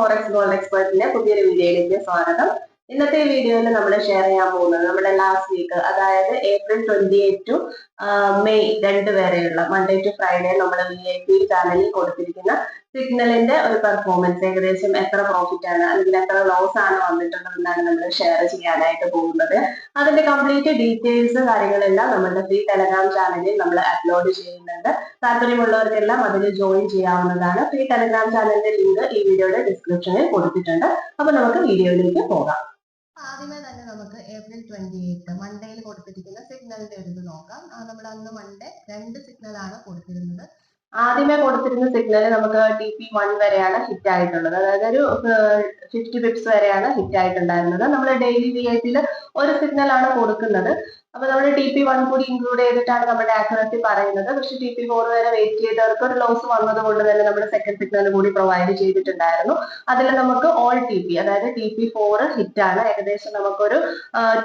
Forex gold എക്സ്പെർട്ടിന്റെ പുതിയൊരു വീഡിയോയിലേക്ക് സ്വാഗതം. ഇന്നത്തെ വീഡിയോയിൽ നമ്മൾ ഷെയർ ചെയ്യാൻ പോകുന്നത് നമ്മുടെ ലാസ്റ്റ് വീക്ക്, അതായത് April 28 ടു May 2 വരെയുള്ള മൺഡേ ടു ഫ്രൈഡേ നമ്മുടെ VIP ചാനലിൽ കൊടുത്തിരിക്കുന്ന സിഗ്നലിന്റെ ഒരു പെർഫോമൻസ്, ഏകദേശം എത്ര പ്രോഫിറ്റ് ആണ് അല്ലെങ്കിൽ എത്ര ലോസ് ആണ് വന്നിട്ടുള്ളതെന്നാണ് നമ്മൾ ഷെയർ ചെയ്യാനായിട്ട് പോകുന്നത്. അതിന്റെ കംപ്ലീറ്റ് ഡീറ്റെയിൽസ് കാര്യങ്ങളെല്ലാം നമ്മുടെ ഫ്രീ ടെലഗ്രാം ചാനലിൽ നമ്മൾ അപ്ലോഡ് ചെയ്യുന്നുണ്ട്. താല്പര്യമുള്ളവർക്കെല്ലാം അതിൽ ജോയിൻ ചെയ്യാവുന്നതാണ്. ഫ്രീ ടെലഗ്രാം ചാനലിന്റെ ലിങ്ക് ഈ വീഡിയോയുടെ ഡിസ്ക്രിപ്ഷനിൽ കൊടുത്തിട്ടുണ്ട്. അപ്പൊ നമുക്ക് വീഡിയോയിലേക്ക് പോകാം. ആദ്യമേ തന്നെ നമുക്ക് April 28 മൺഡേയിൽ കൊടുത്തിരിക്കുന്ന സിഗ്നലിന്റെ ഒരു ഇത് നോക്കാം. നമ്മൾ അന്ന് മൺഡേ 2 സിഗ്നലാണ് കൊടുത്തിരുന്നത്. ആദ്യമേ കൊടുത്തിരുന്ന സിഗ്നൽ നമുക്ക് TP1 വരെയാണ് ഹിറ്റ് ആയിട്ടുള്ളത്, അതായത് ഒരു 50 പിപ്സ് വരെയാണ് ഹിറ്റ് ആയിട്ടുണ്ടായിരുന്നത്. നമ്മൾ ഡെയിലി VIP-യിൽ ഒരു സിഗ്നലാണ് കൊടുക്കുന്നത്. അപ്പൊ നമ്മൾ TP1 കൂടി ഇൻക്ലൂഡ് ചെയ്തിട്ടാണ് നമ്മുടെ ആക്യുറസി പറയുന്നത്. പക്ഷെ TP4 വരെ വെയിറ്റ് ചെയ്തവർക്ക് ഒരു ലോസ് വന്നത് കൊണ്ട് തന്നെ നമ്മൾ സെക്കൻഡ് സിഗ്നൽ കൂടി പ്രൊവൈഡ് ചെയ്തിട്ടുണ്ടായിരുന്നു. അതിൽ നമുക്ക് ഓൾ TP, അതായത് TP4 ഹിറ്റ് ആണ്. ഏകദേശം നമുക്കൊരു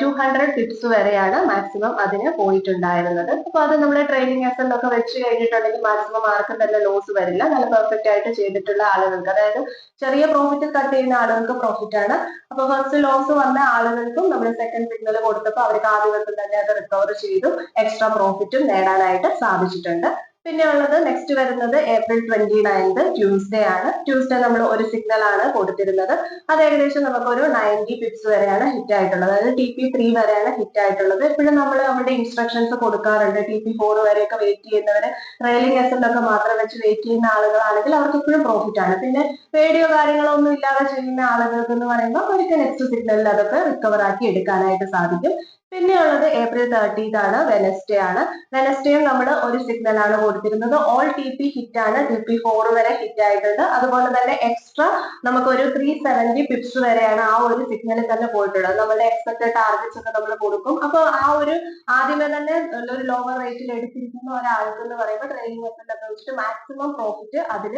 200 പിപ്സ് വരെയാണ് മാക്സിമം അതിന് പോയിട്ടുണ്ടായിരുന്നത്. അപ്പൊ അത് നമ്മുടെ ട്രേഡിംഗ് അസലിലൊക്കെ വെച്ച് കഴിഞ്ഞിട്ടുണ്ടെങ്കിൽ മാക്സിമം ആർക്കും തന്നെ ലോസ് വരില്ല. നല്ല പെർഫെക്റ്റ് ആയിട്ട് ചെയ്തിട്ടുള്ള ആളുകൾക്ക്, അതായത് ചെറിയ പ്രോഫിറ്റ് കട്ട് ചെയ്യുന്ന ആളുകൾക്ക് പ്രോഫിറ്റ് ആണ്. അപ്പൊ ഫസ്റ്റ് ലോസ് വന്ന ആളുകൾക്കും നമ്മൾ സെക്കൻഡ് സിഗ്നൽ കൊടുത്തപ്പോൾ അവർക്ക് ആദ്യത്തെ തന്നെ അത് റിക്കവർ ചെയ്തു എക്സ്ട്രാ പ്രോഫിറ്റും നേടാനായിട്ട് സാധിച്ചിട്ടുണ്ട്. പിന്നെ ഉള്ളത് നെക്സ്റ്റ് വരുന്നത് April 29 ട്യൂസ്ഡേ ആണ്. ട്യൂസ്ഡേ നമ്മൾ ഒരു സിഗ്നൽ ആണ് കൊടുത്തിരുന്നത്. അത് ഏകദേശം നമുക്കൊരു 90 പിപ്സ് വരെയാണ് ഹിറ്റ് ആയിട്ടുള്ളത്, അതായത് TP3 വരെയാണ് ഹിറ്റ് ആയിട്ടുള്ളത്. എപ്പോഴും നമ്മൾ നമ്മുടെ ഇൻസ്ട്രക്ഷൻസ് കൊടുക്കാറുണ്ട്. TP4 വരെയൊക്കെ വെയിറ്റ് ചെയ്യുന്നവര്, ട്രെയിലിംഗ് എസലിലൊക്കെ മാത്രം വെച്ച് വെയിറ്റ് ചെയ്യുന്ന ആളുകളാണെങ്കിൽ അവർക്ക് എപ്പോഴും പ്രോഫിറ്റ് ആണ്. പിന്നെ പേടിയോ കാര്യങ്ങളോ ഒന്നും ഇല്ലാതെ ചെയ്യുന്ന ആളുകൾക്ക് എന്ന് പറയുമ്പോൾ അവർക്ക് നെക്സ്റ്റ് സിഗ്നലിൽ അതൊക്കെ റിക്കവർ ആക്കി എടുക്കാനായിട്ട് സാധിക്കും. പിന്നെ ഉള്ളത് April 30 ആണ്, വെനസ്ഡേ ആണ്. വെനസ്ഡേയും നമ്മൾ ഒരു സിഗ്നൽ ആണ് കൊടുത്തിരുന്നത്. ഓൾ TP ഹിറ്റ് ആണ്, TP4 വരെ ഹിറ്റ് ആയിട്ടുണ്ട്. അതുപോലെ തന്നെ എക്സ്ട്രാ നമുക്കൊരു 370 പിപ്സ് വരെയാണ് ആ ഒരു സിഗ്നലിൽ തന്നെ പോയിട്ടുള്ളത്. നമ്മുടെ എക്സ്പെക്ടഡ് ടാർഗറ്റ്സ് ഒക്കെ നമ്മൾ കൊടുക്കും. അപ്പൊ ആ ഒരു ആദ്യമേ തന്നെ ഒരു ലോവർ റേറ്റിൽ എടുത്തിരിക്കുന്ന ഒരാൾക്ക് എന്ന് പറയുമ്പോൾ ട്രെയിനിങ് മെത്തേഡൊക്കെ വെച്ചിട്ട് മാക്സിമം പ്രോഫിറ്റ് അതിൽ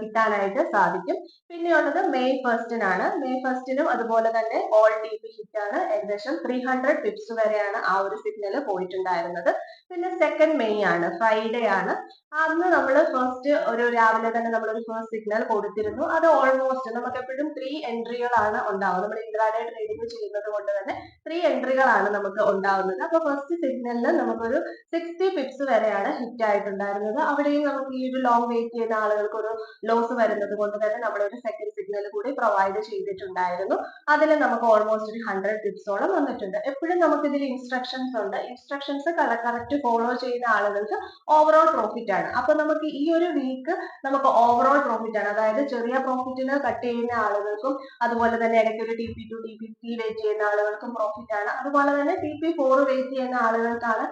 കിട്ടാനായിട്ട് സാധിക്കും. പിന്നെയുള്ളത് May 1 ആണ്. May 1 അതുപോലെ തന്നെ ഓൾ TP ഹിറ്റ് ആണ്. ഏകദേശം 300 പിപ്സ് വരെയാണ് ആ ഒരു സിഗ്നൽ പോയിട്ടുണ്ടായിരുന്നത്. പിന്നെ 2 May ആണ്, ഫ്രൈഡേ ആണ്. അന്ന് നമ്മൾ ഫസ്റ്റ് ഒരു രാവിലെ തന്നെ നമ്മളൊരു ഫസ്റ്റ് സിഗ്നൽ കൊടുത്തിരുന്നു. അത് ഓൾമോസ്റ്റ് നമുക്ക് എപ്പോഴും 3 എൻട്രികളാണ് ഉണ്ടാവുന്നത്. നമ്മൾ ഇൻട്രാഡേ ട്രേഡിംഗ് ചെയ്യുന്നത് കൊണ്ട് തന്നെ 3 എൻട്രികളാണ് നമുക്ക് ഉണ്ടാവുന്നത്. അപ്പൊ ഫസ്റ്റ് സിഗ്നലിൽ നമുക്കൊരു 60 പിപ്സ് വരെയാണ് ഹിറ്റ് ആയിട്ടുണ്ടായിരുന്നത്. അവിടെയും നമുക്ക് ഈ ഒരു ലോങ് വെയിറ്റ് ചെയ്യുന്ന ആളുകൾക്ക് ഒരു ലോസ് വരുന്നത് കൊണ്ട് തന്നെ നമ്മളൊരു സെക്കൻഡ് സിഗ്നൽ കൂടി പ്രൊവൈഡ് ചെയ്തിട്ടുണ്ടായിരുന്നു. അതിൽ നമുക്ക് ഓൾമോസ്റ്റ് ഒരു 100 പിപ്സോളം വന്നിട്ടുണ്ട്. എപ്പോഴും നമുക്ക് ഇതിൽ ഇൻസ്ട്രക്ഷൻസ് ഉണ്ട്. ഇൻസ്ട്രക്ഷൻസ് കറക്റ്റ് ഫോളോ ചെയ്യുന്ന ആളുകൾക്ക് ഓവറോൾ പ്രോഫിറ്റ് ആണ്. അപ്പൊ നമുക്ക് ഈ ഒരു വീക്ക് നമുക്ക് ഓവറോൾ പ്രോഫിറ്റ് ആണ്, അതായത് ചെറിയ പ്രോഫിറ്റിന് കട്ട് ചെയ്യുന്ന ആളുകൾക്കും അതുപോലെ തന്നെ ഇടയ്ക്ക് ഒരു TP2 TP3 വെയിറ്റ് ചെയ്യുന്ന ആളുകൾക്കും പ്രോഫിറ്റ് ആണ്. അതുപോലെ തന്നെ TP4 വെയിറ്റ് ചെയ്യുന്ന ആളുകൾക്കാണ്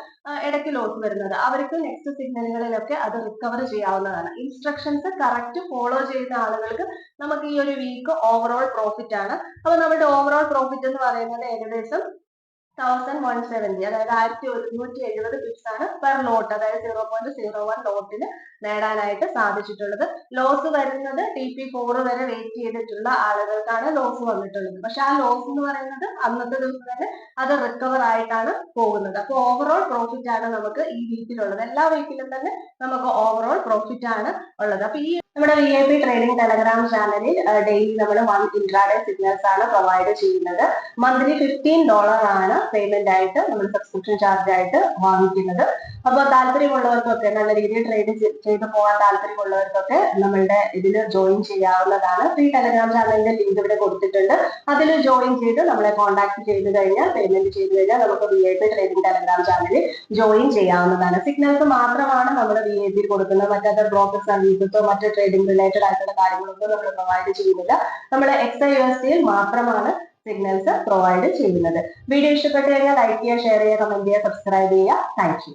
ഇടയ്ക്ക് ലോസ് വരുന്നത്. അവർക്ക് നെക്സ്റ്റ് സിഗ്നലുകളിലൊക്കെ അത് റിക്കവർ ചെയ്യാവുന്നതാണ്. ഇൻസ്ട്രക്ഷൻസ് കറക്റ്റ് ഫോളോ ചെയ്യുന്ന ആളുകൾക്ക് നമുക്ക് ഈ ഒരു വീക്ക് ഓവറോൾ പ്രോഫിറ്റ് ആണ്. അപ്പൊ നമ്മുടെ ഓവറോൾ പ്രോഫിറ്റ് എന്ന് പറയുന്നത് ഏകദേശം 1170, അതായത് 1170 പിപ്സ് ആണ് പെർ ലോട്ട്, അതായത് 0.01 ലോട്ടിന് നേടാനായിട്ട് സാധിച്ചിട്ടുള്ളത്. ലോസ് വരുന്നത് TP4 വരെ വെയിറ്റ് ചെയ്തിട്ടുള്ള ആളുകൾക്കാണ് ലോസ് വന്നിട്ടുള്ളത്. പക്ഷെ ആ ലോസ് എന്ന് പറയുന്നത് അന്നത്തെ ദിവസം തന്നെ അത് റിക്കവർ ആയിട്ടാണ് പോകുന്നത്. അപ്പൊ ഓവറോൾ പ്രോഫിറ്റ് ആണ് നമുക്ക് ഈ വീക്കിലുള്ളത്. എല്ലാ വീക്കിലും തന്നെ നമുക്ക് ഓവറോൾ പ്രോഫിറ്റ് ആണ് ഉള്ളത്. അപ്പൊ ഈ നമ്മുടെ VIP ട്രേഡിംഗ് ടെലഗ്രാം ചാനലിൽ ഡെയിലി നമ്മൾ 1 ഇൻട്രാഡേ സിഗ്നൽസ് ആണ് പ്രൊവൈഡ് ചെയ്യുന്നത്. മന്ത്ലി $15 ആണ് പേയ്മെന്റ് ആയിട്ട് നമ്മൾ സബ്സ്ക്രിപ്ഷൻ ചാർജ് ആയിട്ട് വാങ്ങിക്കുന്നത്. അപ്പോൾ താല്പര്യമുള്ളവർക്കൊക്കെ, നല്ല രീതിയിൽ ട്രേഡ് ചെയ്ത് പോകാൻ താല്പര്യമുള്ളവർക്കൊക്കെ നമ്മളുടെ ഇതിൽ ജോയിൻ ചെയ്യാവുന്നതാണ്. ഫ്രീ ടെലഗ്രാം ചാനലിന്റെ ലിങ്ക് ഇവിടെ കൊടുത്തിട്ടുണ്ട്. അതിൽ ജോയിൻ ചെയ്ത് നമ്മളെ കോൺടാക്ട് ചെയ്ത് കഴിഞ്ഞാൽ, പേയ്മെന്റ് ചെയ്ത് കഴിഞ്ഞാൽ നമുക്ക് VIP ട്രേഡിംഗ് ടെലഗ്രാം ചാനലിൽ ജോയിൻ ചെയ്യാവുന്നതാണ്. സിഗ്നൽസ് മാത്രമാണ് നമ്മൾ VIP കൊടുക്കുന്നത്. മറ്റേ ബ്രോക്കർ സർവീസസോ മറ്റു ട്രേഡിംഗ് റിലേറ്റഡ് ആയിട്ടുള്ള കാര്യങ്ങളൊന്നും നമ്മൾ പ്രൊവൈഡ് ചെയ്യുന്നില്ല. നമ്മൾ XIUSD മാത്രമാണ് സിഗ്നൽസ് പ്രൊവൈഡ് ചെയ്യുന്നത്. വീഡിയോ ഇഷ്ടപ്പെട്ടു കഴിഞ്ഞാൽ ലൈക്ക് ചെയ്യുക, ഷെയർ ചെയ്യുക, കമന്റ് ചെയ്യുക, സബ്സ്ക്രൈബ് ചെയ്യുക. Thank you.